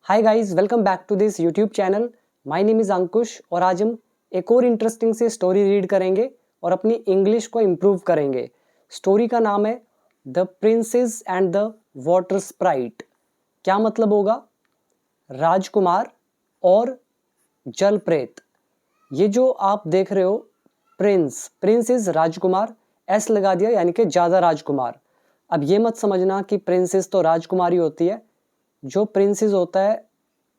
Hi guys, welcome back to this YouTube channel. My name is Ankush और आज हम एक और इंटरेस्टिंग सी स्टोरी रीड करेंगे और अपनी इंग्लिश को इम्प्रूव करेंगे। स्टोरी का नाम है the princess and the water Sprite. क्या मतलब होगा? राजकुमार और जल प्रेत। ये जो आप देख रहे हो प्रिंस इज राजकुमार, एस लगा दिया यानी कि ज़्यादा राजकुमार। अब ये मत समझना कि प्रिंसेस तो राजकुमारी होती है। जो प्रिंसेस होता है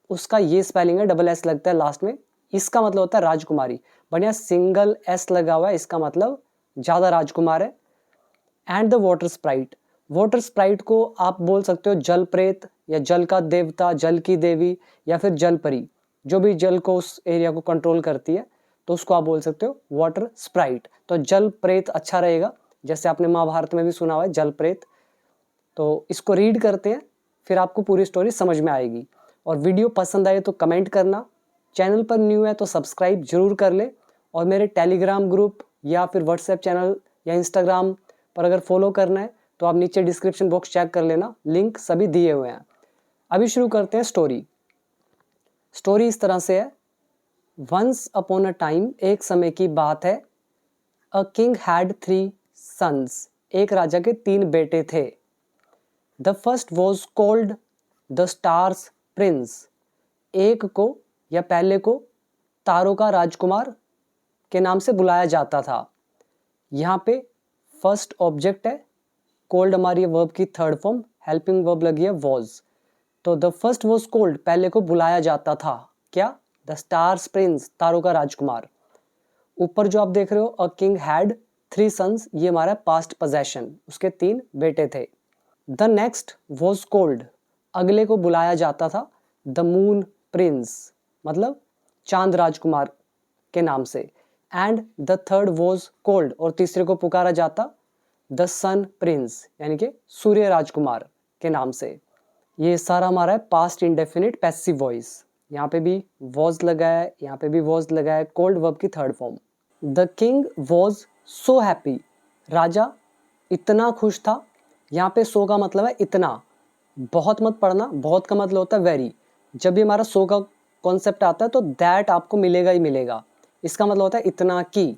उसका ये स्पेलिंग है, डबल एस लगता है लास्ट में, इसका मतलब होता है राजकुमारी। बढ़िया सिंगल एस लगा हुआ है, इसका मतलब ज़्यादा राजकुमार है। एंड द वाटर स्प्राइट को आप बोल सकते हो जल प्रेत या जल का देवता, जल की देवी या फिर जल परी, जो भी जल को उस एरिया को कंट्रोल करती है, तो उसको आप बोल सकते हो वाटर स्प्राइट। तो जल प्रेत अच्छा रहेगा, जैसे आपने महाभारत में भी सुना हुआ है जल प्रेत। तो इसको रीड करते हैं, फिर आपको पूरी स्टोरी समझ में आएगी। और वीडियो पसंद आए तो कमेंट करना, चैनल पर न्यू है तो सब्सक्राइब जरूर कर ले, और मेरे टेलीग्राम ग्रुप या फिर व्हाट्सएप चैनल या इंस्टाग्राम पर अगर फॉलो करना है तो आप नीचे डिस्क्रिप्शन बॉक्स चेक कर लेना, लिंक सभी दिए हुए हैं। अभी शुरू करते हैं स्टोरी। स्टोरी इस तरह से है। वंस अपॉन अ टाइम, एक समय की बात है, अ किंग हैड 3 सन्स, एक राजा के 3 बेटे थे। The first was called the stars Prince, एक को या पहले को तारों का राजकुमार के नाम से बुलाया जाता था। यहाँ पे फर्स्ट ऑब्जेक्ट है, कोल्ड हमारी वर्ब की थर्ड फॉर्म, हेल्पिंग वर्ब लगी है वॉज। तो द फर्स्ट वॉज कोल्ड, पहले को बुलाया जाता था। क्या? द स्टार्स प्रिंस, तारों का राजकुमार। ऊपर जो आप देख रहे हो, अ किंग हैड 3 सन्स, ये हमारा पास्ट पोजेशन, उसके 3 बेटे थे। द नेक्स्ट वॉज कोल्ड, अगले को बुलाया जाता था द मून प्रिंस, मतलब चांद राजकुमार के नाम से। And the third was cold, और तीसरे को पुकारा जाता द सन प्रिंस, यानी कि सूर्य राजकुमार के नाम से। ये सारा हमारा है पास्ट इंडेफिनिट पैसिव वॉइस। यहाँ पे भी वॉज लगा है, यहाँ पे भी वॉज लगा है, कोल्ड वर्ब की third form. The king was so happy, राजा इतना खुश था। यहाँ पे सो का मतलब है इतना, बहुत मत पढ़ना, बहुत का मतलब होता है वेरी। जब भी हमारा सो का कॉन्सेप्ट आता है तो दैट आपको मिलेगा ही मिलेगा, इसका मतलब होता है इतना की।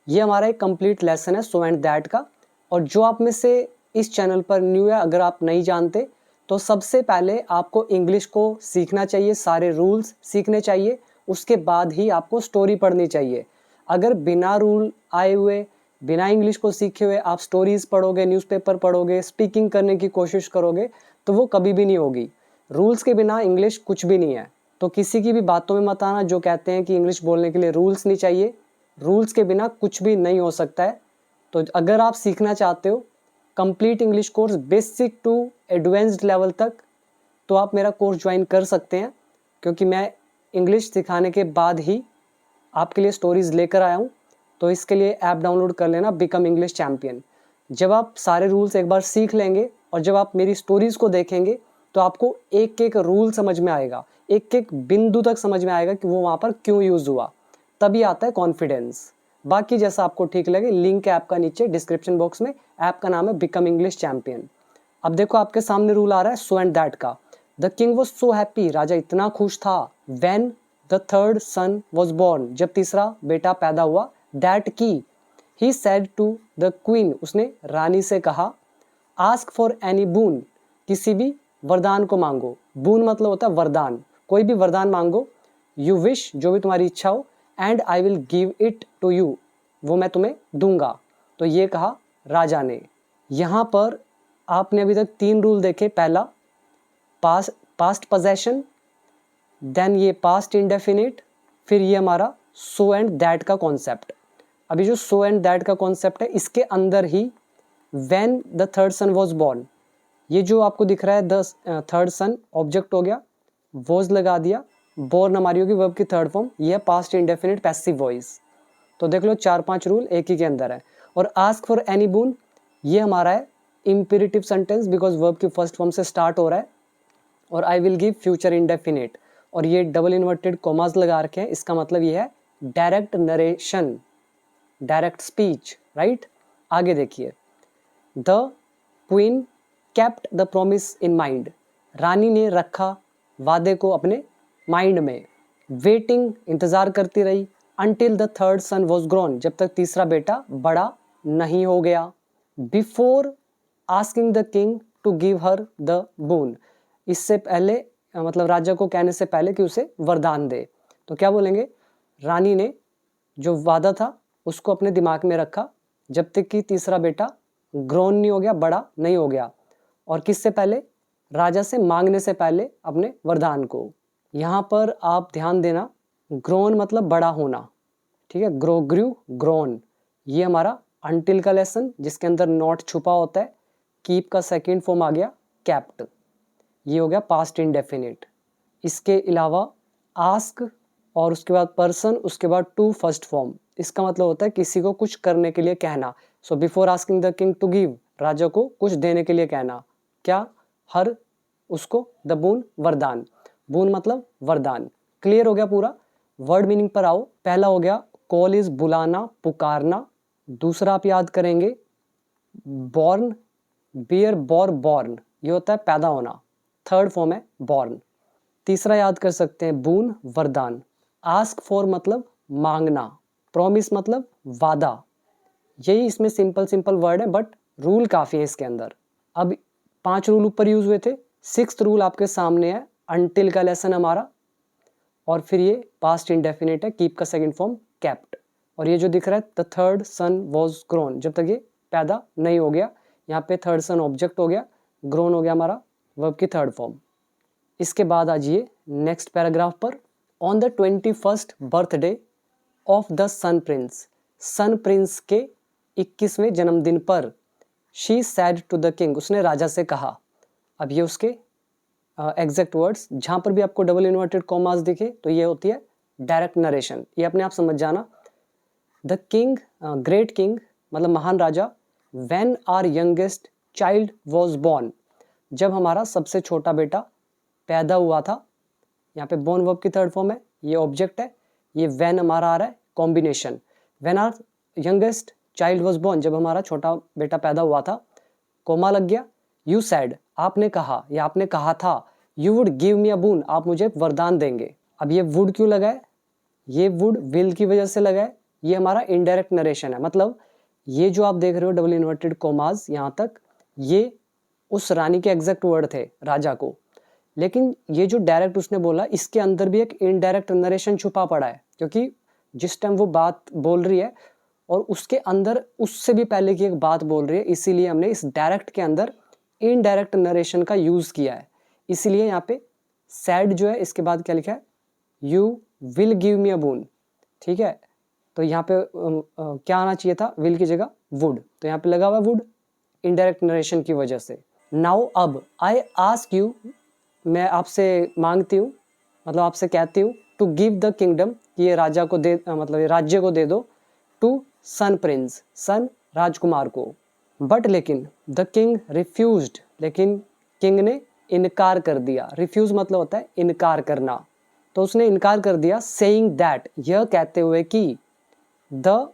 ये हमारा एक कंप्लीट लेसन है सो एंड दैट का। और जो आप में से इस चैनल पर न्यू है, अगर आप नहीं जानते तो सबसे पहले आपको इंग्लिश को सीखना चाहिए, सारे रूल्स सीखने चाहिए, उसके बाद ही आपको स्टोरी पढ़नी चाहिए। अगर बिना रूल आए हुए, बिना इंग्लिश को सीखे हुए आप स्टोरीज पढ़ोगे, न्यूज़पेपर पढ़ोगे, स्पीकिंग करने की कोशिश करोगे, तो वो कभी भी नहीं होगी। रूल्स के बिना इंग्लिश कुछ भी नहीं है। तो किसी की भी बातों में मत आना जो कहते हैं कि इंग्लिश बोलने के लिए रूल्स नहीं चाहिए। रूल्स के बिना कुछ भी नहीं हो सकता है। तो अगर आप सीखना चाहते हो complete English course basic to advanced level तक, तो आप मेरा कोर्स ज्वाइन कर सकते हैं, क्योंकि मैं इंग्लिश सिखाने के बाद ही आपके लिए स्टोरीज लेकर आया हूँ। तो इसके लिए ऐप डाउनलोड कर लेना, बिकम इंग्लिश चैम्पियन। जब आप सारे रूल्स एक बार सीख लेंगे और जब आप मेरी स्टोरीज को देखेंगे तो आपको एक एक रूल समझ में आएगा, एक एक बिंदु तक समझ में आएगा कि वो वहाँ पर क्यों यूज़ हुआ। तभी आता है कॉन्फिडेंस। बाकी जैसा आपको ठीक लगे, लिंक है ऐप का नीचे डिस्क्रिप्शन बॉक्स में। ऐप का नाम है बिकम इंग्लिश चैम्पियन। अब देखो आपके सामने रूल आ रहा है सो एंड दैट का। The king was so happy, राजा इतना खुश था। When the third son was born, जब तीसरा बेटा पैदा हुआ। दैट की, he said to the queen, उसने रानी से कहा। आस्क फॉर एनी बून, किसी भी वरदान को मांगो। बून मतलब होता है वरदान, कोई भी वरदान मांगो। यू विश, जो भी तुम्हारी इच्छा हो। And I will give it to you, वो मैं तुम्हें दूंगा। तो ये कहा राजा ने। यहाँ पर आपने अभी तक 3 रूल देखे। पहला पास्ट पोजेशन, देन ये पास्ट इंडेफिनिट, फिर ये हमारा सो एंड दैट का कॉन्सेप्ट। अभी जो सो एंड दैट का कॉन्सेप्ट है, इसके अंदर ही when the third son was born, ये जो आपको दिख रहा है द थर्ड सन ऑब्जेक्ट हो गया, वॉज लगा दिया, बॉर्न हमारी होगी वर्ब की थर्ड फॉर्म, ये है पास्ट इंडेफिनिट पैसिव वॉइस। तो देख लो 4-5 रूल एक ही के अंदर है। और आस्क फॉर एनी बून, ये हमारा है इंपेरेटिव सेंटेंस, बिकॉज वर्ब की फर्स्ट फॉर्म से स्टार्ट हो रहा है। और आई विल गिव फ्यूचर इंडेफिनिट, और ये डबल इन्वर्टेड कॉमास लगा रखे हैं, इसका मतलब ये है direct narration, direct speech, right. आगे देखिए, the queen kept the promise in mind, रानी ने रखा वादे को अपने माइंड में। वेटिंग, इंतज़ार करती रही। Until the third son was grown, जब तक तीसरा बेटा बड़ा नहीं हो गया। Before asking the king to give her the boon, इससे पहले मतलब राजा को कहने से पहले कि उसे वरदान दे। तो क्या बोलेंगे, रानी ने जो वादा था उसको अपने दिमाग में रखा जब तक कि तीसरा बेटा ग्रोन नहीं हो गया, बड़ा नहीं हो गया। और किससे पहले, राजा से मांगने से पहले अपने वरदान को। यहाँ पर आप ध्यान देना, ग्रोन मतलब बड़ा होना, ठीक है, ग्रो, ग्रू, ग्रोन। ये हमारा अनटिल का लेसन जिसके अंदर नॉट छुपा होता है। कीप का सेकंड फॉर्म आ गया कैप्ट, ये हो गया पास्ट इंडेफिनिट। इसके अलावा आस्क और उसके बाद पर्सन, उसके बाद टू फर्स्ट फॉर्म। इसका मतलब होता है किसी को कुछ करने के लिए कहना। So before asking the king to give, राजा को कुछ देने के लिए कहना। क्या, हर, उसको, द बून, वरदान। बून मतलब वरदान। क्लियर हो गया पूरा। वर्ड मीनिंग पर आओ। पहला हो गया कॉल इज बुलाना, पुकारना। दूसरा आप याद करेंगे बॉर्न, बियर, बॉर, बॉर्न, ये होता है पैदा होना, थर्ड फॉर्म है बॉर्न। तीसरा याद कर सकते हैं बून, वरदान। आस्क फॉर मतलब मांगना। प्रॉमिस मतलब वादा। यही इसमें सिंपल वर्ड है, बट रूल काफ़ी है इसके अंदर। अब 5 रूल ऊपर यूज हुए थे, 6th रूल आपके सामने है, अनटिल का लेसन हमारा। और फिर ये पास्ट इंडेफिनिट है, कीप का सेकंड फॉर्म कैप्ट। और ये जो दिख रहा है the third son was grown, जब तक ये पैदा नहीं हो गया। यहाँ पे थर्ड सन ऑब्जेक्ट हो गया, ग्रोन हो गया हमारा वर्ब की थर्ड फॉर्म। इसके बाद आ जाइए नेक्स्ट पैराग्राफ पर। On the 21st birthday of the sun prince, sun prince के 21वें जन्मदिन पर, she said to the king, उसने राजा से कहा। अब ये उसके एग्जैक्ट वर्ड्स, जहाँ पर भी आपको डबल इन्वर्टेड कॉमास दिखे तो ये होती है डायरेक्ट नरेशन, ये अपने आप समझ जाना। द किंग, ग्रेट किंग मतलब महान राजा, when our youngest child was born, जब हमारा सबसे छोटा बेटा पैदा हुआ था। यहाँ पे बॉर्न वर्ब की थर्ड फॉर्म है, ये ऑब्जेक्ट है, ये व्हेन हमारा आ रहा है combination. When our youngest child was born, जब हमारा छोटा बेटा पैदा हुआ था, कोमा लग गया। यू सैड, आपने कहा या आपने कहा था, यू वुड गिव मी अ बून, आप मुझे वरदान देंगे। अब ये वुड क्यों लगा है, ये वुड विल की वजह से लगा है। ये हमारा इनडायरेक्ट नरेशन है, मतलब ये जो आप देख रहे हो डबल इन्वर्टेड कोमास यहाँ तक, ये उस रानी के एग्जैक्ट वर्ड थे राजा को। लेकिन ये जो डायरेक्ट उसने बोला, इसके अंदर भी एक इनडायरेक्ट नरेशन छुपा पड़ा है, क्योंकि जिस टाइम वो बात बोल रही है और उसके अंदर उससे भी पहले की एक बात बोल रही है, इसीलिए हमने इस डायरेक्ट के अंदर इनडायरेक्ट नरेशन का यूज़ किया है। इसीलिए यहाँ पे सैड जो है इसके बाद क्या लिखा है, यू विल गिव मी अ बून, ठीक है। तो यहाँ पे क्या आना चाहिए था, विल की जगह वुड, तो यहाँ पे लगा हुआ वुड इनडायरेक्ट नरेशन की वजह से। नाउ अब आई आस्क यू, मैं आपसे मांगती हूँ, मतलब आपसे कहती हूँ, टू गिव द किंगडम, ये राजा को दे, मतलब ये राज्य को दे दो, टू सन प्रिंस, सन राजकुमार को। बट लेकिन द किंग रिफ्यूज्ड, लेकिन किंग ने इनकार कर दिया। रिफ्यूज मतलब होता है इनकार करना, तो उसने इनकार कर दिया। सेइंग दैट, यह कहते हुए कि the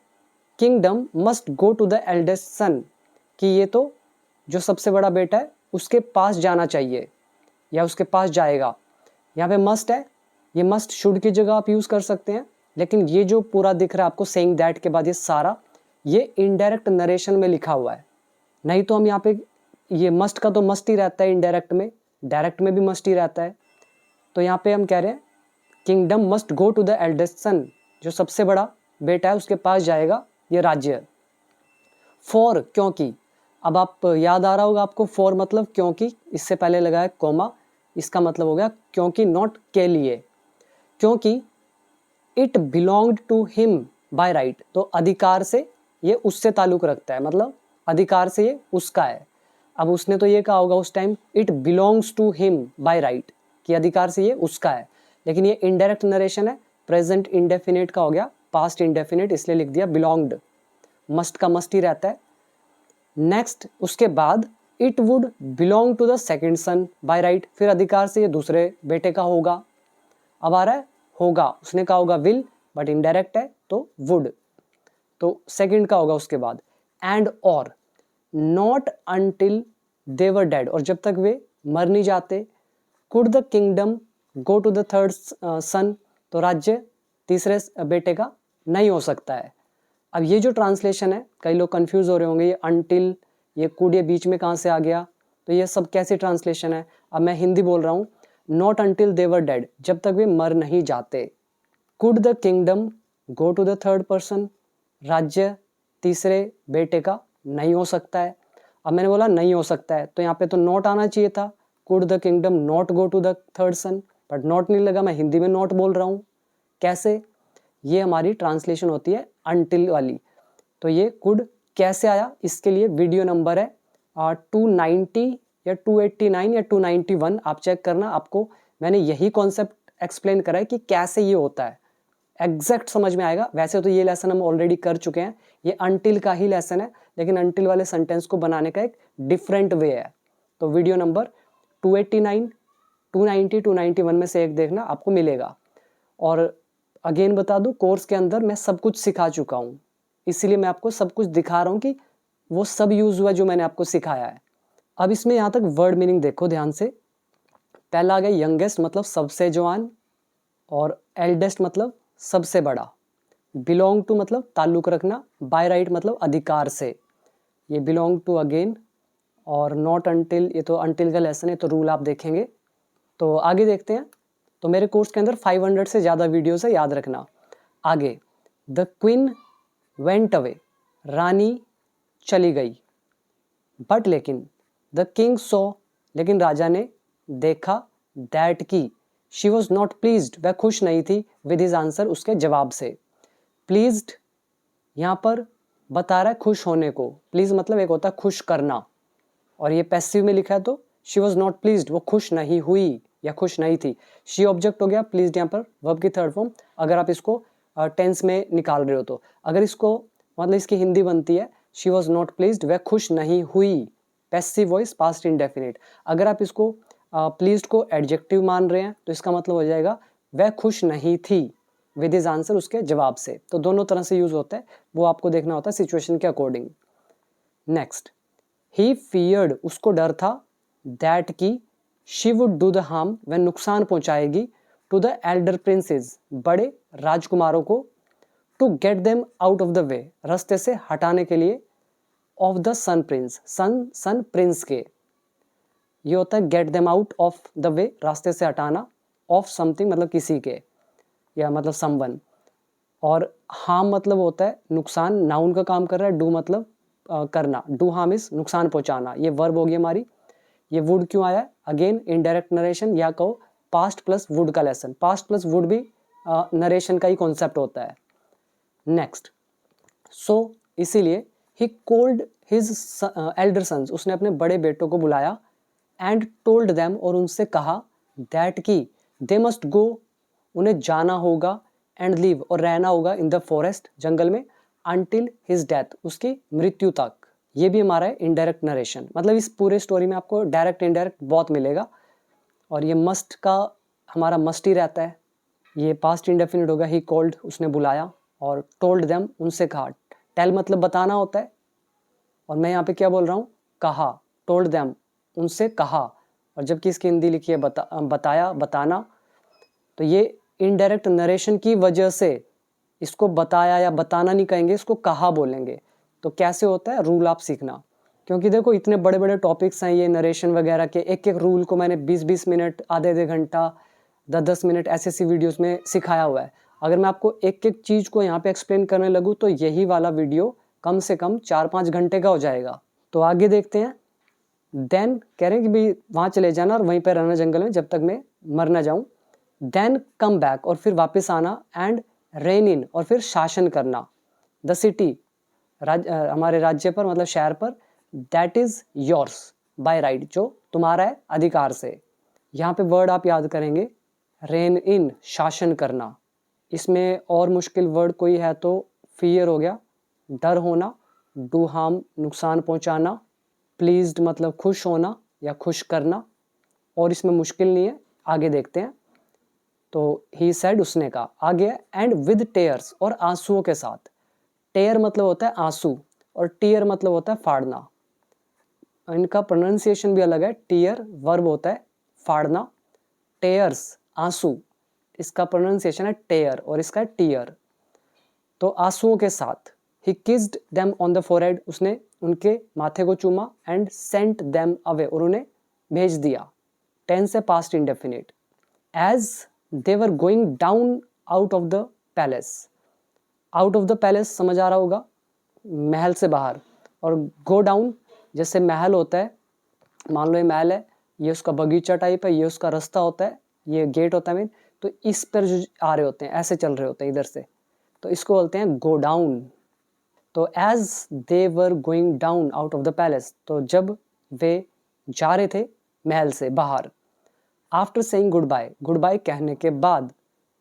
kingdom must go to the eldest son, कि ये तो जो सबसे बड़ा बेटा है उसके पास जाना चाहिए या उसके पास जाएगा। यहाँ पे मस्ट है, ये मस्ट शुड की जगह आप यूज़ कर सकते हैं, लेकिन ये जो पूरा दिख रहा है आपको सेइंग दैट के बाद ये सारा, ये इनडायरेक्ट नरेशन में लिखा हुआ है। नहीं तो हम यहाँ पे, ये मस्ट का तो मस्ट ही रहता है इनडायरेक्ट में, डायरेक्ट में भी मस्ट ही रहता है। तो यहाँ पे हम कह रहे हैं kingdom must go to the eldest son, जो सबसे बड़ा बेटा है उसके पास जाएगा ये राज्य। फॉर, क्योंकि, अब आप याद आ रहा होगा आपको, फॉर मतलब क्योंकि, इससे पहले लगा है कोमा, इसका मतलब हो गया क्योंकि, नॉट के लिए। क्योंकि it belonged to him by right, तो अधिकार से ये उससे ताल्लुक रखता है, मतलब अधिकार से ये उसका है। अब उसने तो ये कहा होगा उस time, it belongs to him by right, कि अधिकार से ये उसका है, लेकिन ये इनडायरेक्ट नरेशन है, प्रेजेंट इंडेफिनिट का हो गया पास्ट इंडेफिनिट, इसलिए लिख दिया बिलोंग्ड। मस्ट का मस्ट ही रहता है। नेक्स्ट, उसके बाद it would belong to the second son by right, फिर अधिकार से ये दूसरे बेटे का होगा। अब आ रहा है होगा, उसने कहा होगा विल, बट इनडायरेक्ट है तो वुड, तो सेकंड का होगा उसके बाद। एंड और not until they were dead, और जब तक वे मर नहीं जाते। Could the kingdom go to the third son, तो राज्य तीसरे बेटे का नहीं हो सकता है। अब ये जो ट्रांसलेशन है, कई लोग कंफ्यूज हो रहे होंगे, ये अनटिल, ये कुड, ये बीच में कहाँ से आ गया, तो ये सब कैसी ट्रांसलेशन है। अब मैं हिंदी बोल रहा हूँ, not until they were dead, जब तक वे मर नहीं जाते। Could the kingdom go to the third person, राज्य तीसरे बेटे का नहीं हो सकता है। अब मैंने बोला नहीं हो सकता है, तो यहाँ पे तो नॉट आना चाहिए था, could the kingdom not go to the third son, but not नहीं लगा, मैं हिंदी में नॉट बोल रहा हूँ। कैसे? ये हमारी ट्रांसलेशन होती है अनटिल वाली। तो ये कुड कैसे आया, इसके लिए वीडियो नंबर है 290 या 289 या 291, आप चेक करना। आपको मैंने यही कॉन्सेप्ट एक्सप्लेन करा है कि कैसे ये होता है, एग्जैक्ट समझ में आएगा। वैसे तो ये लेसन हम ऑलरेडी कर चुके हैं, ये अनटिल का ही लेसन है, लेकिन अनटिल वाले सेंटेंस को बनाने का एक डिफरेंट वे है। तो वीडियो नंबर 289, 290, 291 में से एक देखना, आपको मिलेगा। और अगेन बता दूं, कोर्स के अंदर मैं सब कुछ सिखा चुका हूँ, इसीलिए मैं आपको सब कुछ दिखा रहा हूँ कि वो सब यूज हुआ जो मैंने आपको सिखाया है। अब इसमें यहाँ तक वर्ड मीनिंग देखो ध्यान से। पहला आ गया यंगेस्ट, मतलब सबसे जवान, और एल्डेस्ट मतलब सबसे बड़ा। बिलोंग टू मतलब ताल्लुक रखना, बाय राइट मतलब अधिकार से, ये बिलोंग टू अगेन। और नॉट अनटिल, ये तो अनटिल का लेसन है, तो रूल आप देखेंगे। तो आगे देखते हैं। तो मेरे कोर्स के अंदर 500 से ज़्यादा वीडियोस है, याद रखना। आगे, द क्वीन वेंट अवे, रानी चली गई। बट लेकिन, द किंग सो, लेकिन राजा ने देखा, दैट की, शी वॉज नॉट प्लीज्ड, वह खुश नहीं थी, विद हिज आंसर, उसके जवाब से। प्लीज्ड यहाँ पर बता रहा है खुश होने को, प्लीज मतलब एक होता है खुश करना, और ये पैसिव में लिखा है, तो शी वॉज नॉट प्लीज्ड, वो खुश नहीं हुई या खुश नहीं थी। शी ऑब्जेक्ट हो गया, प्लीज्ड यहाँ पर वर्ब की थर्ड फॉर्म, अगर आप इसको टेंस में निकाल रहे हो तो। अगर इसको मतलब इसकी हिंदी बनती है, शी वॉज नॉट प्लीज्ड, वह खुश नहीं हुई, पैसिव वॉइस पास्ट इंडेफिनिट। अगर आप इसको प्लीज्ड को एडजेक्टिव मान रहे हैं, तो इसका मतलब हो जाएगा वह खुश नहीं थी, विद हिज आंसर, उसके जवाब से। तो दोनों तरह से यूज होता है, वो आपको देखना होता है सिचुएशन के अकॉर्डिंग। नेक्स्ट, ही फियर्ड, उसको डर था, दैट की, she would do the harm, वह नुकसान पहुंचाएगी, टू द एल्डर प्रिंसेस, बड़े राजकुमारों को, to get them out of the way, रास्ते से हटाने के लिए, of the sun prince, sun prince के। ये होता है get them out of the way, रास्ते से हटाना, ऑफ समथिंग मतलब किसी के, या मतलब समवन। और हार्म मतलब होता है नुकसान, नाउन का काम कर रहा है, डू मतलब करना, डू हार्म इज नुकसान पहुंचाना, ये वर्ब होगी हमारी। ये वुड क्यों आया? अगेन इनडायरेक्ट नरेशन, या कहो पास्ट प्लस वुड का लेसन। पास्ट प्लस वुड भी नरेशन का ही कॉन्सेप्ट होता है। नेक्स्ट, सो इसीलिए ही कोल्ड हिज एल्डर सन्स, उसने अपने बड़े बेटों को बुलाया, एंड टोल्ड देम, और उनसे कहा, दैट की, दे मस्ट गो, उन्हें जाना होगा, एंड लिव, और रहना होगा, इन द फॉरेस्ट, जंगल में, अनटिल हिज डेथ, उसकी मृत्यु तक। ये भी हमारा है इनडायरेक्ट नरेशन, मतलब इस पूरे स्टोरी में आपको डायरेक्ट इनडायरेक्ट बहुत मिलेगा। और ये मस्ट का हमारा मस्ट ही रहता है। ये पास्ट इंडेफिनिट होगा, ही कॉल्ड, उसने बुलाया, और टोल्ड देम, उनसे कहा। टेल मतलब बताना होता है, और मैं यहाँ पे क्या बोल रहा हूँ, कहा, टोल्ड देम, उनसे कहा। और जबकि इसकी हिंदी लिखी है बताया, बताना, तो ये इनडायरेक्ट नरेशन की वजह से इसको बताया या बताना नहीं कहेंगे, इसको कहा बोलेंगे। तो कैसे होता है, रूल आप सीखना, क्योंकि देखो इतने बड़े बड़े टॉपिक्स हैं ये नरेशन वगैरह के, एक एक रूल को मैंने 20-20 मिनट, आधे घंटा, 10-10 मिनट ऐसे वीडियोस में सिखाया हुआ है। अगर मैं आपको एक एक चीज़ को यहाँ पे एक्सप्लेन करने लगूँ तो यही वाला वीडियो कम से कम 4-5 घंटे का हो जाएगा। तो आगे देखते हैं। देन कह रहे हैं कि भाई वहाँ चले जाना और वहीं पर रहना जंगल में जब तक मैं मर ना जाऊँ। देन कम बैक, और फिर वापस आना, एंड रेन इन, और फिर शासन करना, द सिटी, हमारे राज्य पर मतलब शहर पर, that is yours by right, जो तुम्हारा है अधिकार से। यहाँ पे वर्ड आप याद करेंगे, रेन इन, शासन करना। इसमें और मुश्किल वर्ड कोई है तो फियर हो गया, डर होना, डू हार्म नुकसान पहुंचाना, प्लीज्ड मतलब खुश होना या खुश करना, और इसमें मुश्किल नहीं है, आगे देखते हैं। तो ही सेड, उसने कहा, आगे एंड विद टेयर्स, और आंसुओं के साथ। टेयर मतलब होता है आंसू, और टीयर मतलब होता है फाड़ना। इनका प्रोनाउंसिएशन भी अलग है, टीयर वर्ब होता है फाड़ना, टेयर्स आंसू, इसका प्रोनाउंसिएशन है टेयर और इसका है टीयर। तो आंसुओं के साथ ही kissed them on the forehead, उसने उनके माथे को चूमा, एंड सेंट देम अवे, और उन्हें भेज दिया। टेंस है past indefinite. As they were going down out of the palace, out of the palace समझ आ रहा होगा, महल से बाहर, और गो डाउन जैसे महल होता है, मान लो ये महल है, ये उसका बगीचा टाइप है, ये उसका रास्ता होता है, ये गेट होता है मेन, तो इस पर जो आ रहे होते हैं, ऐसे चल रहे होते हैं इधर से, तो इसको बोलते हैं गो डाउन। तो as they were going down out of the palace, तो जब वे जा रहे थे महल से बाहर, after saying goodbye, goodbye कहने के बाद,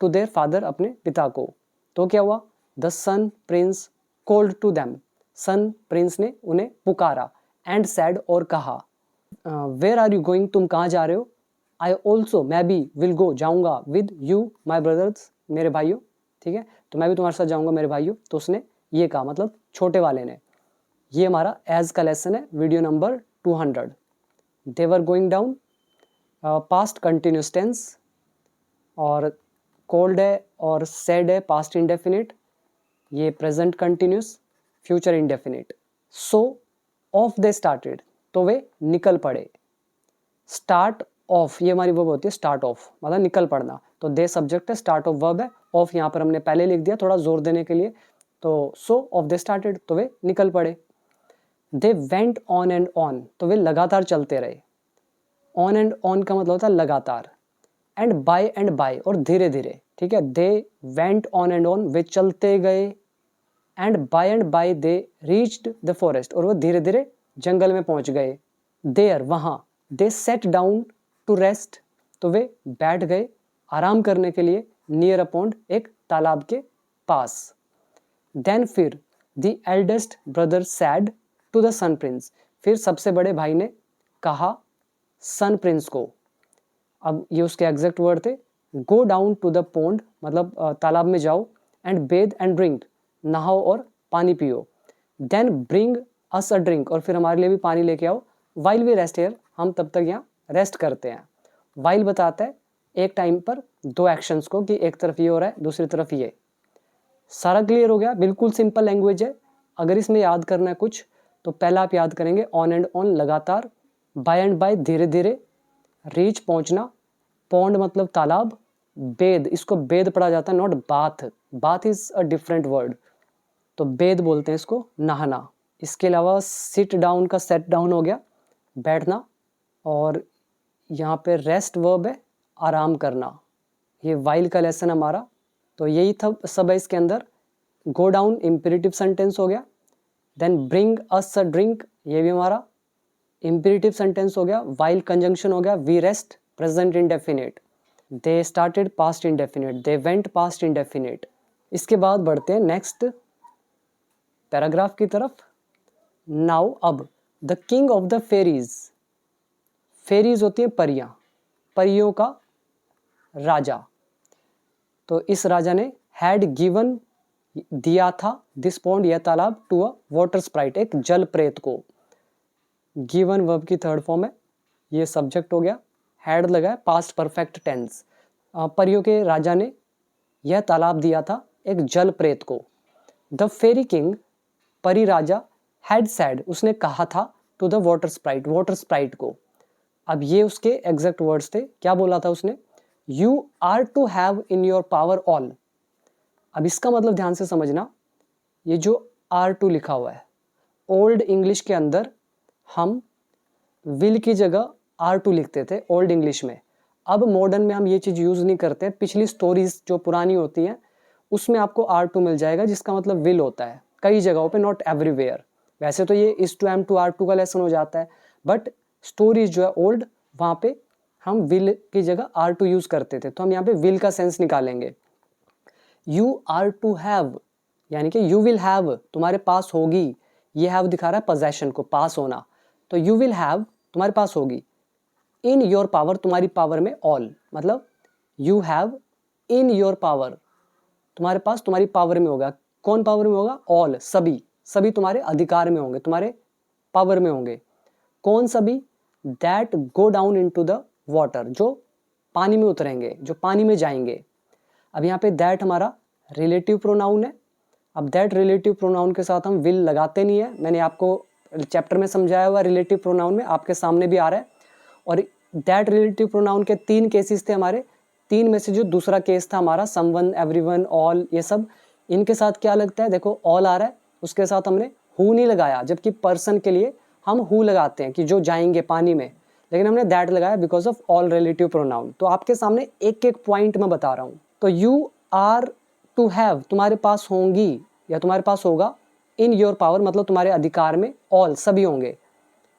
टू देयर फादर, अपने पिता को, तो क्या हुआ, the sun prince called to them, sun prince ने उन्हें पुकारा, एंड सैड, और कहा, वेयर आर यू गोइंग, तुम कहाँ जा रहे हो, आई ऑल्सो, मैं भी, विल गो, जाऊँगा, विद यू माई ब्रदर्स, मेरे भाइयों, ठीक है, तो मैं भी तुम्हारे साथ जाऊँगा मेरे भाइयों। तो उसने ये कहा, मतलब छोटे वाले ने। ये हमारा एज का लेसन है, video number 200। They were going down, past continuous tense, और कोल्ड है और सेड है पास्ट इंडेफिनिट, ये present continuous, future indefinite. So off they started, तो वे निकल पड़े। स्टार्ट ऑफ, ये हमारी वर्ब होती है स्टार्ट ऑफ, मतलब निकल पड़ना, तो दे सब्जेक्ट है, स्टार्ट ऑफ वर्ब है, ऑफ यहाँ पर हमने पहले लिख दिया थोड़ा जोर देने के लिए, तो सो ऑफ दे स्टार्टेड, तो वे निकल पड़े। दे वेंट ऑन एंड ऑन, तो वे लगातार चलते रहे। ऑन एंड ऑन का मतलब होता है लगातार, एंड बाय, और धीरे धीरे, ठीक है, they went on and on, वे चलते गए, and by they reached the forest, और वो धीरे धीरे जंगल में पहुंच गए। देयर, वहां, दे सेट डाउन टू रेस्ट, तो वे बैठ गए आराम करने के लिए, नियर अ पॉन्ड, एक तालाब के पास। देन फिर, the eldest brother said to the sun prince, फिर सबसे बड़े भाई ने कहा सन प्रिंस को, अब ये उसके एग्जैक्ट वर्ड थे, go down to the pond, मतलब तालाब में जाओ, एंड बेद एंड ड्रिंक, नहाओ और पानी पियो, then bring us a drink, और फिर हमारे लिए भी पानी लेके आओ, वाइल वी रेस्ट हेयर, हम तब तक यहाँ रेस्ट करते हैं। वाइल बताता है एक टाइम पर दो एक्शंस को, कि एक तरफ ये हो रहा है, दूसरी तरफ ये। सारा क्लियर हो गया, बिल्कुल सिंपल लैंग्वेज है। अगर इसमें याद करना है कुछ, तो पहला आप याद करेंगे ऑन एंड ऑन लगातार, बाय एंड बाय धीरे धीरे, रीच पहुंचना, पॉन्ड मतलब तालाब, बेद, इसको बेद पढ़ा जाता है, not bath, bath is a different word, तो बेद बोलते हैं इसको, नहाना। इसके अलावा सिट डाउन का सेट डाउन हो गया, बैठना, और यहाँ पे रेस्ट वर्ब है, आराम करना। ये वाइल का लेसन हमारा, तो यही था सब है इसके अंदर। गो डाउन इम्पेरेटिव सेंटेंस हो गया, then bring us a drink, ये भी हमारा इम्पेरेटिव सेंटेंस हो गया, वाइल कंजंक्शन हो गया, we rest present indefinite, they started past indefinite, they went past indefinite. इसके बाद बढ़ते हैं नेक्स्ट पैराग्राफ की तरफ। नाउ, अब, the king of the fairies, fairies होती हैं परियां, परियों का राजा, तो इस राजा ने हैड गिवन, दिया था, दिस पॉन्ड, यह तालाब, टू अ वाटर स्प्राइट, एक जल प्रेत को। गिवन वर्ब की थर्ड फॉर्म है, ये सब्जेक्ट हो गया, हैड लगा है, पास्ट परफेक्ट टेंस। परियों के राजा ने यह तालाब दिया था एक जल प्रेत को। द फेरी किंग, परी राजा, हैड सैड, उसने कहा था, to the water sprite, water sprite को। अब ये उसके एग्जैक्ट वर्ड्स थे, क्या बोला था उसने, you are to have in your power all. अब इसका मतलब ध्यान से समझना, ये जो आर टू लिखा हुआ है, ओल्ड इंग्लिश के अंदर हम विल की जगह आर टू लिखते थे ओल्ड इंग्लिश में। अब मॉडर्न में हम ये चीज़ यूज़ नहीं करते। पिछली स्टोरीज जो पुरानी होती हैं उसमें आपको आर टू मिल जाएगा, जिसका मतलब विल होता है कई जगहों पे, नॉट एवरीवेयर। वैसे तो ये is to am to are to का लेसन हो जाता है, बट स्टोरीज जो है ओल्ड, वहाँ पे हम विल की जगह आर टू यूज़ करते थे, तो हम यहाँ पे विल का सेंस निकालेंगे। यू आर टू हैव, यानी कि यू विल हैव, तुम्हारे पास होगी, ये हैव दिखा रहा है पोजेशन को, पास होना, तो यू विल हैव, तुम्हारे पास होगी, इन योर पावर, तुम्हारी पावर में, ऑल, मतलब you have in your power, तुम्हारे पास, तुम्हारी पावर में होगा। कौन पावर में होगा, ऑल, सभी, सभी तुम्हारे अधिकार में होंगे, तुम्हारे पावर में होंगे। कौन सभी, that go down into the water, जो पानी में उतरेंगे, जो पानी में जाएंगे। अब यहाँ पे दैट हमारा रिलेटिव प्रोनाउन है। अब दैट रिलेटिव प्रोनाउन के साथ हम विल लगाते नहीं है, मैंने आपको चैप्टर में समझाया हुआ रिलेटिव प्रोनाउन में, आपके सामने भी आ रहा है। और दैट रिलेटिव प्रोनाउन के 3 केसेस थे हमारे, 3 में से जो दूसरा केस था हमारा समवन, एवरीवन, ऑल, ये सब, इनके साथ क्या लगता है, देखो ऑल आ रहा है, उसके साथ हमने हु नहीं लगाया, जबकि पर्सन के लिए हम हु लगाते हैं कि जो जाएंगे पानी में, लेकिन हमने दैट लगाया because of all relative pronoun. तो आपके सामने एक एक पॉइंट में बता रहा हूँ। तो यू आर टू हैव, तुम्हारे पास होंगी या तुम्हारे पास होगा, इन योर पावर मतलब तुम्हारे अधिकार में, ऑल सभी होंगे,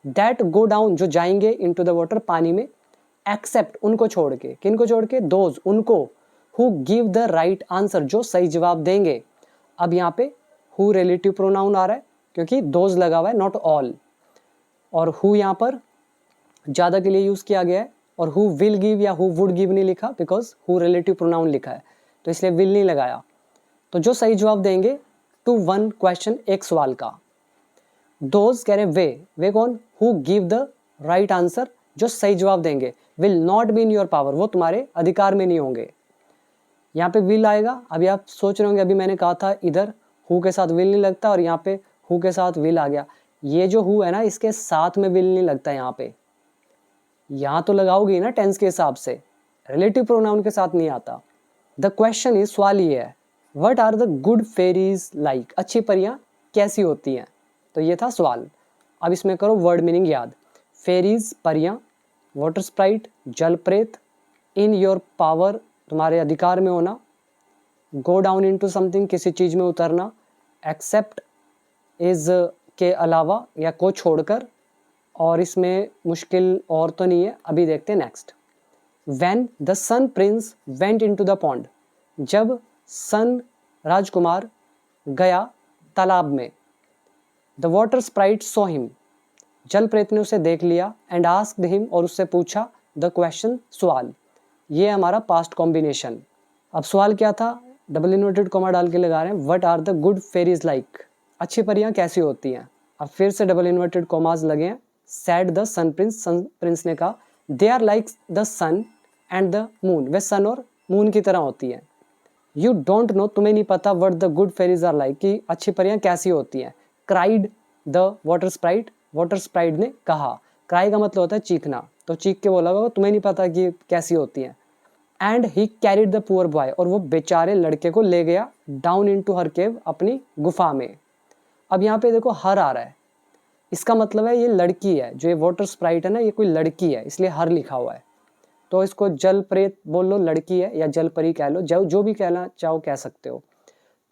दैट गो डाउन जो जाएंगे, इनटू द वाटर पानी में, एक्सेप्ट उनको छोड़ के, किन को छोड़ के, दोज उनको, who give the right answer जो सही जवाब देंगे। अब यहाँ पे हु रिलेटिव प्रोनाउन आ रहा है क्योंकि दोज लगा हुआ है, नॉट ऑल, और हु यहाँ पर ज़्यादा के लिए यूज़ किया गया है, और हु विल गिव या हु वुड गिव नहीं लिखा बिकॉज हु रिलेटिव प्रोनाउन लिखा है, तो इसलिए विल नहीं लगाया। तो जो सही जवाब देंगे टू 1 क्वेश्चन, एक सवाल का, दोज कह रहे वे कौन, who give the right answer जो सही जवाब देंगे, will not be in your power वो तुम्हारे अधिकार में नहीं होंगे। यहाँ पे विल आएगा। अभी आप सोच रहे होंगे अभी मैंने कहा था इधर हु के साथ विल नहीं लगता और यहाँ पे हु के साथ विल आ गया। ये जो हु है ना इसके साथ में विल नहीं लगता, यहाँ पे यहाँ तो लगाओगी ना टेंस के हिसाब से, रिलेटिव प्रोनाउन के साथ नहीं आता। द क्वेश्चन इज, सवाल ये है, what are the good fairies like, अच्छी परियां कैसी होती हैं, तो ये था सवाल। अब इसमें करो वर्ड मीनिंग याद। फेरीज परियां, वाटर स्प्राइट जल प्रेत, इन योर पावर तुम्हारे अधिकार में होना, गो डाउन इनटू समथिंग किसी चीज में उतरना, एक्सेप्ट इज के अलावा या को छोड़कर, और इसमें मुश्किल और तो नहीं है, अभी देखते हैं next. When the sun prince went into the pond, जब सन राजकुमार गया तालाब में, the water sprite saw him, जल प्रेत ने उसे देख लिया, एंड आस्क्ड हिम और उससे पूछा, द क्वेश्चन सवाल, ये हमारा पास्ट कॉम्बिनेशन। अब सवाल क्या था, डबल इन्वर्टेड कॉमा डाल के लगा रहे हैं, what are the good fairies like, अच्छी परियां कैसी होती हैं। अब फिर से डबल इन्वर्टेड कॉमास लगे हैं। सैड द सन प्रिंस ने कहा, they are like the sun and the moon, वे सन और मून की तरह होती हैं। यू डोंट नो, तुम्हें नहीं पता, what the good fairies are like, कि अच्छी परियां कैसी होती हैं। क्राइड द वाटर स्प्राइट ने कहा, क्राई का मतलब होता है चीखना, तो चीख के बोला होगा तुम्हें नहीं पता कि कैसी होती हैं। And he carried the poor boy, और वो बेचारे लड़के को ले गया डाउन इनटू हर केव, अपनी गुफा में। अब यहाँ पे देखो हर आ रहा है, इसका मतलब है ये लड़की है, जो ये वाटर स्प्राइट है ना ये कोई लड़की है, इसलिए हर लिखा हुआ है। तो इसको जल प्रेत बोल लो, लड़की है, या जल परी कह लो, जो भी कहना चाहो कह सकते हो।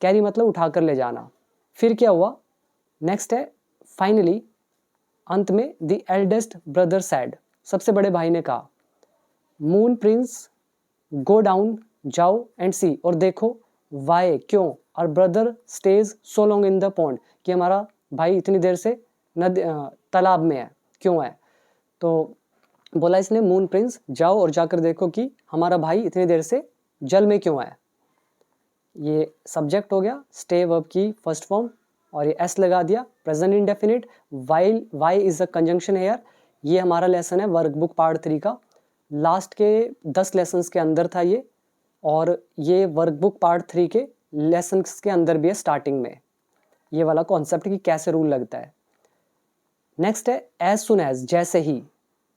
कैरी मतलब उठाकर ले जाना। फिर क्या हुआ, नेक्स्ट है फाइनली, अंत में द एल्डेस्ट ब्रदर सैड, सबसे बड़े भाई ने कहा, मून प्रिंस गो डाउन, जाओ, एंड सी और देखो, वाई क्यों, और brother stage so long in the pond, कि हमारा भाई इतनी देर से तालाब में है, क्यों है। तो बोला इसने मून प्रिंस जाओ और जाकर देखो कि हमारा भाई इतनी देर से जल में क्यों है। ये सब्जेक्ट हो गया, स्टे वर्ब की फर्स्ट फॉर्म, और ये एस लगा दिया, present indefinite, why is a conjunction here. ये हमारा लेसन है वर्कबुक पार्ट 3 का, लास्ट के 10 लेसन्स के अंदर था ये, और ये वर्कबुक पार्ट 3 के लेसन्स के अंदर भी है स्टार्टिंग में, ये वाला कॉन्सेप्ट कि कैसे रूल लगता है। नेक्स्ट है एज सुन एज, जैसे ही,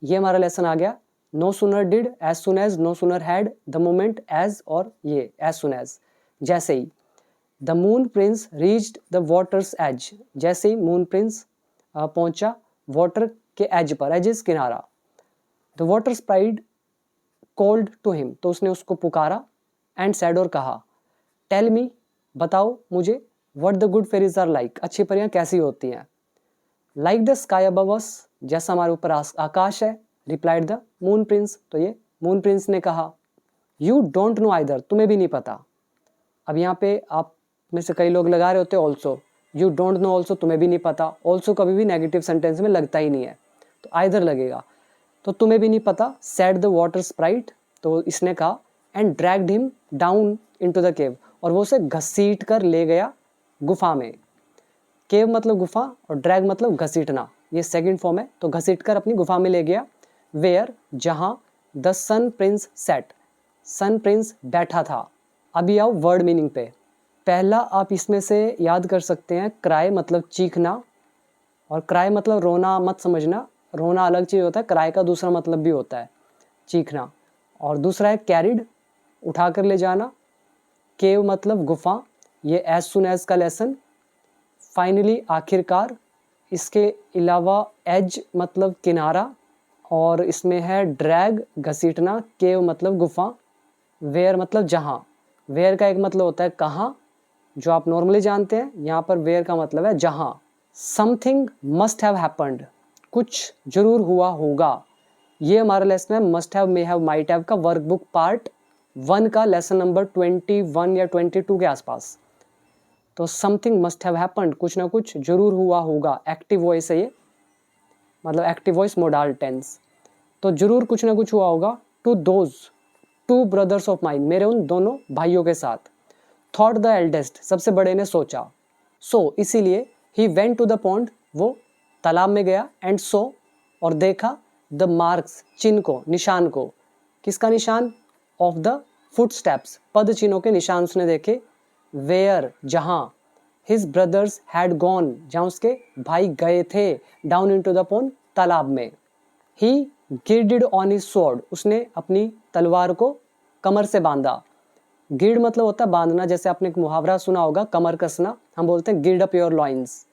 ये हमारा लेसन आ गया। No sooner did, as soon as, no sooner had, the moment as, और ये एज सुन एज, जैसे ही। The moon prince reached the waters edge, जैसे ही मून प्रिंस पहुंचा वाटर के एज पर, एजिस किनारा। The water sprite called to him, तो उसने उसको पुकारा, एंड सैड और कहा, टेल मी बताओ मुझे, what the good fairies are like, अच्छी परियां कैसी होती हैं। Like the sky above us, जैसा हमारे ऊपर आकाश है, रिप्लाइड द मून प्रिंस, तो ये मून प्रिंस ने कहा। यू डोंट नो आइदर, तुम्हें भी नहीं पता। अब यहाँ पे आप में से कई लोग लगा रहे होते also, you don't know also, तुम्हें भी नहीं पता। ऑल्सो कभी भी नेगेटिव सेंटेंस में लगता ही नहीं है, तो आइदर लगेगा। तो तुम्हें भी नहीं पता, सैड द वाटर स्प्राइट, तो इसने कहा, and dragged him down into the cave, और वो उसे घसीट कर ले गया गुफा में। केव मतलब गुफा, और ड्रैग मतलब घसीटना, ये सेकंड फॉर्म है, तो घसीट कर अपनी गुफा में ले गया। वेयर, जहाँ, the sun prince sat, sun prince बैठा था। अभी आओ वर्ड मीनिंग पे। पहला आप इसमें से याद कर सकते हैं, क्राई मतलब चीखना, और क्राई मतलब रोना मत समझना, रोना अलग चीज़ होता है, क्राई का दूसरा मतलब भी होता है चीखना। और दूसरा है कैरिड, उठा कर ले जाना। केव मतलब गुफा, ये एज सुन एज का लेसन। फाइनली आखिरकार, इसके अलावा एज मतलब किनारा, और इसमें है ड्रैग घसीटना, केव मतलब गुफा, वेयर मतलब जहाँ। वेयर का एक मतलब होता है कहाँ, जो आप नॉर्मली जानते हैं, यहाँ पर वेयर का मतलब है जहाँ। समथिंग मस्ट हैव हैपेंड, कुछ जरूर हुआ होगा। ये हमारा लेसन है must have, may have, might have का वर्कबुक पार्ट 1 का लेसन नंबर 21 या 22 के आसपास। तो समथिंग मस्ट हैव हैपेंड, कुछ ना कुछ जरूर हुआ होगा। एक्टिव वॉइस है ये, मतलब एक्टिव वॉइस मोडाल टेंस। तो जरूर कुछ ना कुछ हुआ होगा। To those 2 brothers of mine, मेरे उन दोनों भाइयों के साथ। थॉट द एल्डेस्ट, सबसे बड़े ने सोचा। सो इसीलिए he went to the pond, वो तालाब में गया। एंड सो, और देखा, द मार्क्स, चिन्ह को, निशान को। किसका निशान? ऑफ द फुट स्टेप्स, पद चिन्हों के निशान उसने देखे। वेयर, जहाँ। हिज ब्रदर्स हैड गॉन, जहाँ उसके भाई गए थे। डाउन इनटू द पॉन्ड, तालाब में। ही गिर्डेड ऑन हिज स्वॉर्ड, उसने अपनी तलवार को कमर से बांधा। गिर्ड मतलब होता है बांधना, जैसे आपने एक मुहावरा सुना होगा, कमर कसना, हम बोलते हैं गिर्ड अप योर लॉइंस।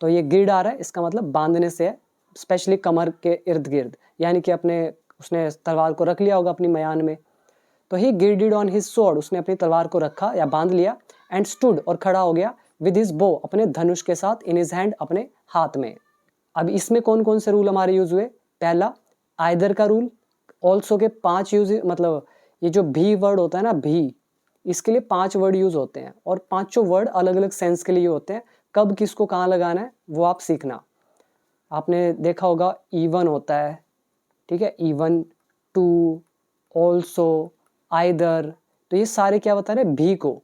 तो ये गिर्ड आ रहा है, इसका मतलब बांधने से है, स्पेशली कमर के इर्द गिर्द, यानी कि उसने तलवार को रख लिया होगा अपनी मयान में। तो ही गिर्डेड ऑन हिज स्वॉर्ड, उसने अपनी तलवार को रखा या बांध लिया। एंड स्टूड, और खड़ा हो गया। विद हिज बो, अपने धनुष के साथ। इन हिज हैंड, अपने हाथ में। अब इसमें कौन कौन से रूल हमारे यूज हुए? पहला आइदर का रूल, ऑल्सो के 5 यूज, मतलब ये जो भी वर्ड होता है ना, भी, इसके लिए 5 वर्ड यूज होते हैं, और पांचों वर्ड अलग अलग सेंस के लिए होते हैं। कब किसको कहाँ लगाना है वो आप सीखना। आपने देखा होगा इवन होता है, ठीक है, इवन, टू, ऑल्सो, आइदर, तो ये सारे क्या बता रहे हैं? भी को।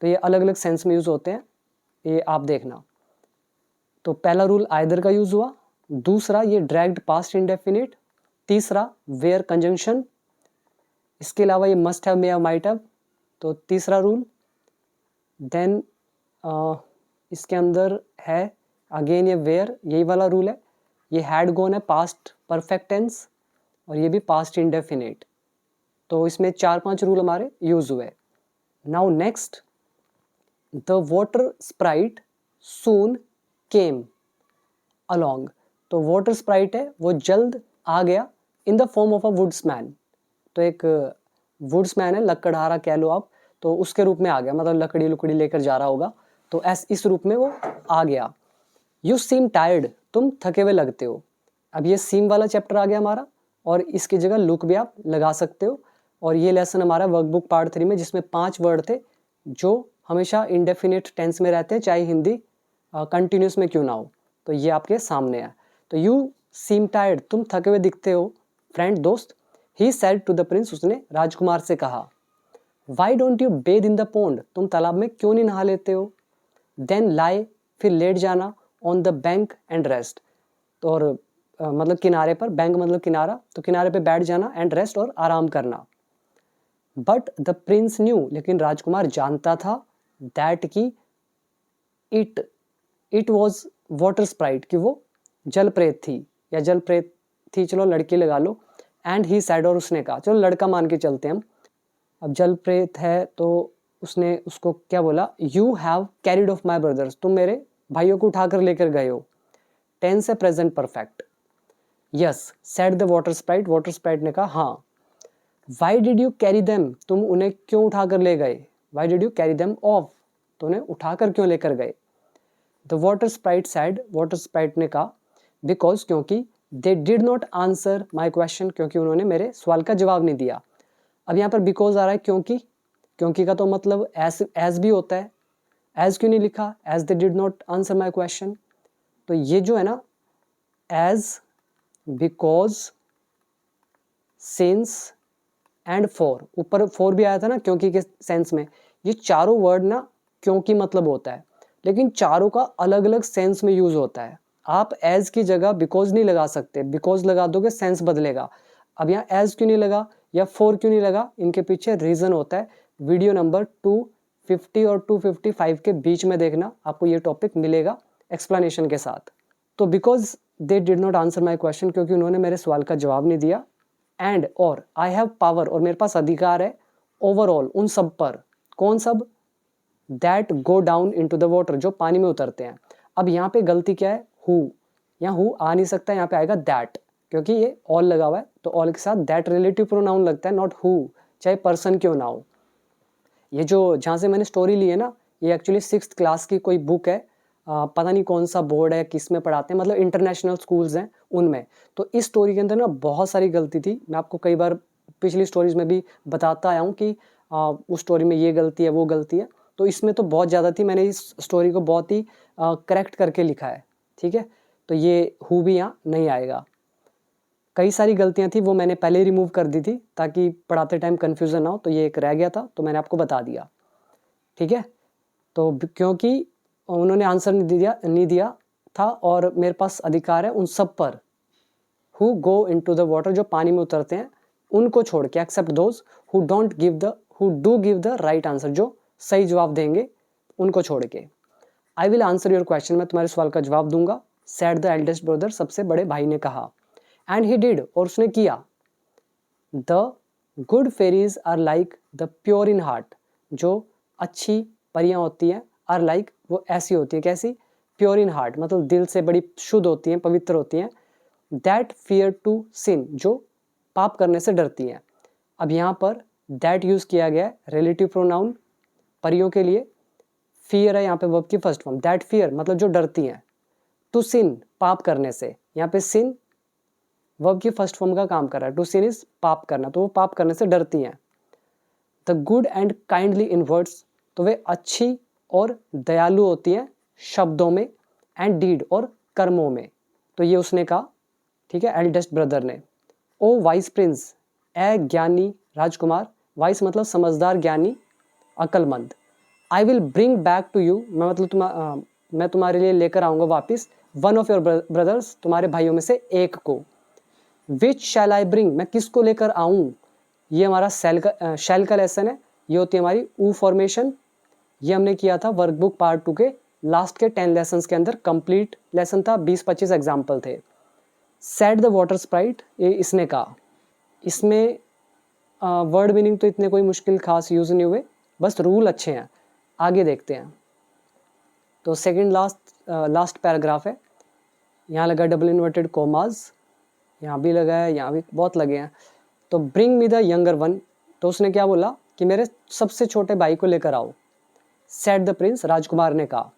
तो ये अलग अलग सेंस में यूज होते हैं, ये आप देखना। तो पहला रूल आइदर का यूज हुआ। दूसरा ये ड्रैग्ड पास्ट इंडेफिनिट। तीसरा वेयर कंजंक्शन। इसके अलावा ये must have, may have, might have, तो तीसरा रूल। देन इसके अंदर है अगेन ये वेयर, यही वाला रूल है। ये हैड गॉन है पास्ट परफेक्ट टेंस, और ये भी पास्ट इंडेफिनिट। तो इसमें 4-5 रूल हमारे यूज हुए। Now next, the water Sprite soon came along. तो वाटर स्प्राइट है, वो जल्द आ गया। In the form of a वुड्समैन, तो एक वुड्समैन है, लकड़हारा कह लो आप, तो उसके रूप में आ गया, मतलब लकड़ी लुकड़ी लेकर जा रहा होगा, तो इस रूप में वो आ गया। यू सीम टायर्ड, तुम थके हुए लगते हो। अब ये सीम वाला चैप्टर आ गया हमारा, और इसकी जगह लुक भी आप लगा सकते हो। और ये लेसन हमारा वर्कबुक पार्ट 3 में, जिसमें 5 वर्ड थे जो हमेशा इंडेफिनिट टेंस में रहते हैं, चाहे हिंदी कंटिन्यूस में क्यों ना हो। तो ये आपके सामने है। तो यू सीम टायर्ड, तुम थके हुए दिखते हो फ्रेंड, दोस्त। He said to the prince, उसने राजकुमार से कहा। Why don't you bathe in the pond, तुम तालाब में क्यों नहीं नहा लेते हो। देन लाई, फिर लेट जाना। On the bank and rest, तो और मतलब किनारे पर, बैंक मतलब किनारा, तो किनारे पे बैठ जाना। एंड रेस्ट, और आराम करना। बट द प्रिंस न्यू, लेकिन राजकुमार जानता था, दैट की इट वॉज वाटर स्प्राइट, कि वो जल प्रेत थी, या जल प्रेत थी, चलो लड़की लगा लो। एंड ही सैड, और उसने कहा, चलो लड़का मान के चलते हैं हम। अब जल प्रेत है तो उसने उसको क्या बोला? You have carried of my brothers, तुम मेरे भाइयों को उठाकर लेकर गए हो। टेंस है present perfect. Yes said the water sprite, water Sprite ने कहा हाँ। Why did you carry them, तुम उन्हें क्यों उठाकर ले गए? Why did you carry them of, तो उन्हें उठाकर क्यों लेकर गए? The water Sprite said, water Sprite ने कहा, बिकॉज, क्योंकि, दे did not answer my question, क्योंकि उन्होंने मेरे सवाल का जवाब नहीं दिया। अब यहाँ पर बिकॉज आ रहा है, क्योंकि। क्योंकि का तो मतलब एज भी होता है। एज क्यों नहीं लिखा? As they did not answer my question. तो ये जो है ना, as, because, since and for, ऊपर फॉर भी आया था ना क्योंकि के सेंस में। ये चारों वर्ड ना क्योंकि मतलब होता है, लेकिन चारों का अलग अलग सेंस में यूज होता है। आप एज की जगह बिकॉज नहीं लगा सकते, बिकॉज लगा दोगे सेंस बदलेगा। अब यहाँ एज क्यों नहीं लगा या फॉर क्यों नहीं लगा, इनके पीछे रीज़न होता है। वीडियो नंबर 250 और 255 के बीच में देखना, आपको ये टॉपिक मिलेगा एक्सप्लेनेशन के साथ। तो because they did not answer my question, क्योंकि उन्होंने मेरे सवाल का जवाब नहीं दिया। एंड और आई हैव पावर, और मेरे पास अधिकार है ओवरऑल उन सब पर। कौन सब? That go down into the water, जो पानी में उतरते हैं। अब यहाँ पे गलती क्या है? हु, यहाँ हु आ नहीं सकता, यहाँ पे आएगा दैट, क्योंकि ये ऑल लगा हुआ है, तो ऑल के साथ दैट रिलेटिव प्रोनाउन लगता है, नॉट हु, चाहे पर्सन क्यों ना हो। ये जो जहाँ से मैंने स्टोरी ली है ना, ये एक्चुअली 6th क्लास की कोई बुक है, पता नहीं कौन सा बोर्ड है, किस में पढ़ाते हैं, मतलब इंटरनेशनल स्कूल्स हैं उनमें। तो इस स्टोरी के अंदर ना बहुत सारी गलती थी। मैं आपको कई बार पिछली स्टोरीज में भी बताता आया हूँ कि उस स्टोरी में ये गलती है, वो गलती है, तो इसमें तो बहुत ज़्यादा थी। मैंने इस स्टोरी को बहुत ही करेक्ट करके लिखा है, ठीक है। तो ये हु भी यहाँ नहीं आएगा। कई सारी गलतियाँ थी, वो मैंने पहले ही रिमूव कर दी थी ताकि पढ़ाते टाइम कन्फ्यूज़न ना हो, तो ये एक रह गया था, तो मैंने आपको बता दिया, ठीक है। तो क्योंकि उन्होंने आंसर नहीं दिया था और मेरे पास अधिकार है उन सब पर। Who go into the water, जो पानी में उतरते हैं, उनको छोड़ के, except those who do give the right answer, जो सही जवाब देंगे उनको छोड़ के। I will answer your question, मैं तुम्हारे सवाल का जवाब दूंगा, सेड द एल्डेस्ट ब्रदर, सबसे बड़े भाई ने कहा। एंड ही डिड, और उसने किया। The good fairies are like the pure in heart, जो अच्छी परियां होती हैं, आर लाइक, वो ऐसी होती है, कैसी? प्योर इन हार्ट, मतलब दिल से बड़ी शुद्ध होती हैं, पवित्र होती हैं। दैट फियर टू सिन, जो पाप करने से डरती हैं। अब यहाँ पर दैट यूज़ किया गया है रिलेटिव प्रोनाउन परियों के लिए। फियर है यहाँ पे वर्ब की फर्स्ट फॉर्म, दैट फियर मतलब जो डरती हैं। टू सिन, पाप करने से, यहाँ पे सिन वर्ब की फर्स्ट फॉर्म का काम कर रहा है। टू सिन इज पाप करना, तो वो पाप करने से डरती हैं। The good and kindly in words, तो वे अच्छी और दयालु होती हैं शब्दों में, एंड डीड, और कर्मों में। तो ये उसने कहा, ठीक है, एल्डेस्ट ब्रदर ने। ओ वाइस प्रिंस, ए ज्ञानी राजकुमार, वाइस मतलब समझदार, ज्ञानी, अक्लमंद। I will bring back to you, मैं मतलब मैं तुम्हारे लिए लेकर आऊँगा वापस, वन ऑफ योर ब्रदर्स, तुम्हारे भाइयों में से एक को। विच शैल आई ब्रिंग, मैं किसको लेकर आऊँ? ये हमारा शैल का लेसन है, ये होती है हमारी ऊ फॉर्मेशन। ये हमने किया था वर्कबुक पार्ट 2 के लास्ट के 10 लेसन्स के अंदर, कंप्लीट लेसन था, 20-25 एग्जाम्पल थे। सेड द वाटर स्प्राइट, ये इसने कहा। इसमें वर्ड मीनिंग तो इतने कोई मुश्किल खास यूज़ नहीं हुए, बस रूल अच्छे हैं। आगे देखते हैं। तो सेकंड लास्ट पैराग्राफ है, यहाँ लगा डबल इन्वर्टेड कोमाज, यहाँ भी लगा है, यहाँ भी बहुत लगे हैं। तो bring me the younger one, तो उसने क्या बोला कि मेरे सबसे छोटे भाई को लेकर आओ। सेड द प्रिंस, राजकुमार ने कहा।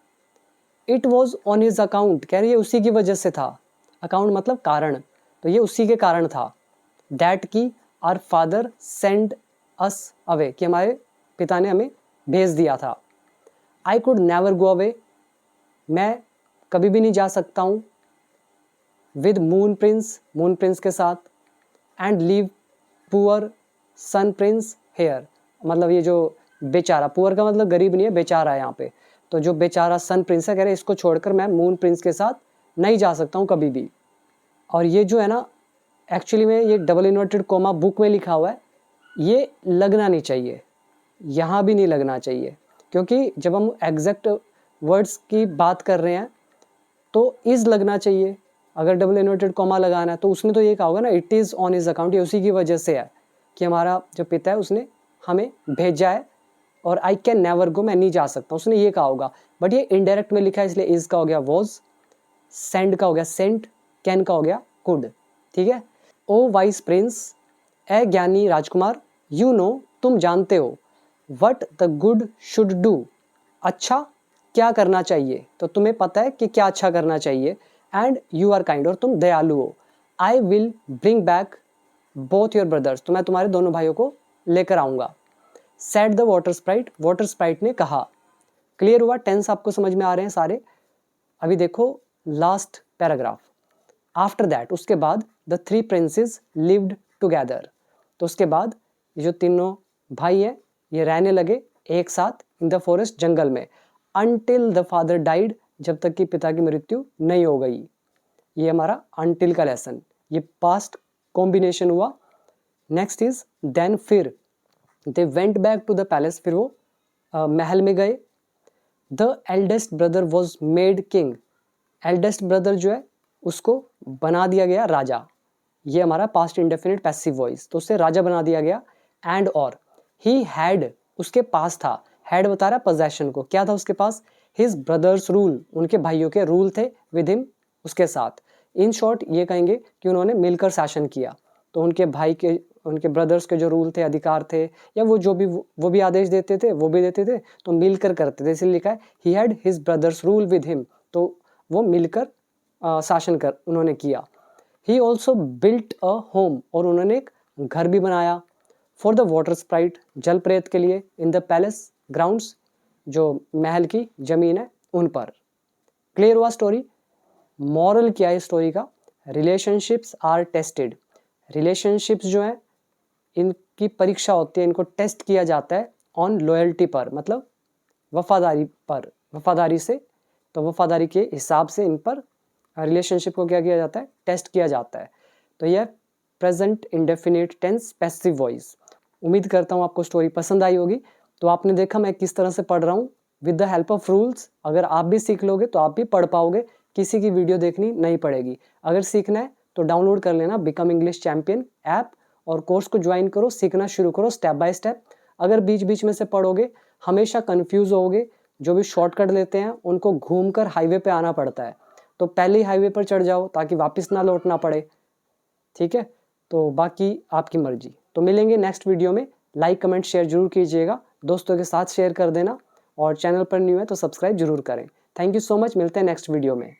It was on his account, कह रही है उसी की वजह से था। अकाउंट मतलब कारण, तो ये उसी के कारण था। दैट की our father send us away, कि हमारे पिता ने हमें भेज दिया था। I could never go away, मैं कभी भी नहीं जा सकता हूँ। विद मून प्रिंस के साथ। And leave poor sun prince here, मतलब ये जो बेचारा, पुअर का मतलब गरीब नहीं है, बेचारा है यहाँ पे। तो जो बेचारा सन प्रिंस है, कह रहे इसको छोड़कर मैं मून प्रिंस के साथ नहीं जा सकता हूँ कभी भी। और ये जो है ना, एक्चुअली में ये डबल इन्वर्टेड कोमा बुक में लिखा हुआ है, ये लगना नहीं चाहिए, यहाँ भी नहीं लगना चाहिए, क्योंकि जब हम एग्जैक्ट वर्ड्स की बात कर रहे हैं तो इज़ लगना चाहिए। अगर डबल इन्वर्टेड कॉमा लगाना है तो उसने तो ये कहा होगा ना, it is on his account, ये उसी की वजह से है कि हमारा जो पिता है उसने हमें भेजा है, और आई कैन नेवर गो, मैं नहीं जा सकता, उसने ये कहा होगा। बट ये इनडायरेक्ट में लिखा है, इसलिए इज़ का हो गया वॉज, सेंड का हो गया सेंट, कैन का हो गया कुड, ठीक है। ओ वाइस प्रिंस, ए ज्ञानी राजकुमार, यू नो, तुम जानते हो, what the good should do, अच्छा क्या करना चाहिए, तो तुम्हें पता है कि क्या अच्छा करना चाहिए। एंड यू आर काइंड, और तुम दयालु हो। आई will bring back both your brothers, तो मैं तुम्हारे दोनों भाइयों को लेकर आऊँगा। सेड द वाटर स्प्राइट ने कहा। क्लियर हुआ? टेंस आपको समझ में आ रहे हैं सारे? अभी देखो लास्ट पैराग्राफ। आफ्टर दैट, उसके बाद, the three princess lived together, तो उसके बाद ये जो तीनों भाई हैं ये रहने लगे एक साथ इन द फॉरेस्ट, जंगल में। अनटिल द फादर डाइड, जब तक कि पिता की मृत्यु नहीं हो गई। ये हमारा अनटिल का लेसन, ये पास्ट कॉम्बिनेशन हुआ नेक्स्ट इज देन, फिर they went back to the palace, फिर वो महल में गए। The eldest brother was made king, eldest brother जो है उसको बना दिया गया राजा। ये हमारा पास्ट इंडेफिनिट पैसिव वॉइस, तो उससे राजा बना दिया गया। एंड और ही हैड, उसके पास था, हैड बता रहा पोजेशन को, क्या था उसके पास, हिज ब्रदर्स रूल, उनके भाइयों के रूल थे, विद हिम, उसके साथ। इन शॉर्ट ये कहेंगे कि उन्होंने मिलकर शासन किया, तो उनके भाई के, उनके ब्रदर्स के जो रूल थे, अधिकार थे, या वो जो भी वो भी आदेश देते थे, वो भी देते थे, तो मिलकर करते थे, इसलिए लिखा है he had his brothers rule with him, तो वो मिलकर शासन कर उन्होंने किया। He also built a home, और उन्होंने एक घर भी बनाया, फॉर द वाटर स्प्राइट, जल प्रेत के लिए, इन द पैलेस ग्राउंड्स, जो महल की जमीन है उन पर। क्लियर हुआ स्टोरी? मॉरल क्या है स्टोरी का, रिलेशनशिप्स आर टेस्टेड, रिलेशनशिप्स जो है इनकी परीक्षा होती है, इनको टेस्ट किया जाता है ऑन लॉयल्टी पर, मतलब वफादारी पर, वफादारी से, तो वफादारी के हिसाब से इन पर रिलेशनशिप को क्या किया जाता है, टेस्ट किया जाता है। तो यह present indefinite tense passive voice. उम्मीद करता हूँ आपको स्टोरी पसंद आई होगी। तो आपने देखा मैं किस तरह से पढ़ रहा हूँ with the help of rules. अगर आप भी सीख लोगे तो आप भी पढ़ पाओगे, किसी की वीडियो देखनी नहीं पड़ेगी। अगर सीखना है तो डाउनलोड कर लेना बिकम इंग्लिश चैंपियन ऐप, और कोर्स को ज्वाइन करो, सीखना शुरू करो स्टेप बाय स्टेप। अगर बीच बीच में से पढ़ोगे हमेशा कंफ्यूज होगे, जो भी शॉर्टकट लेते हैं उनको घूमकर हाईवे पे आना पड़ता है, तो पहले ही हाईवे पर चढ़ जाओ ताकि वापस ना लौटना पड़े। ठीक है, तो बाकी आपकी मर्जी। तो मिलेंगे नेक्स्ट वीडियो में। लाइक कमेंट शेयर जरूर कीजिएगा, दोस्तों के साथ शेयर कर देना, और चैनल पर न्यू है तो सब्सक्राइब जरूर करें। थैंक यू सो मच, मिलते हैं नेक्स्ट वीडियो में।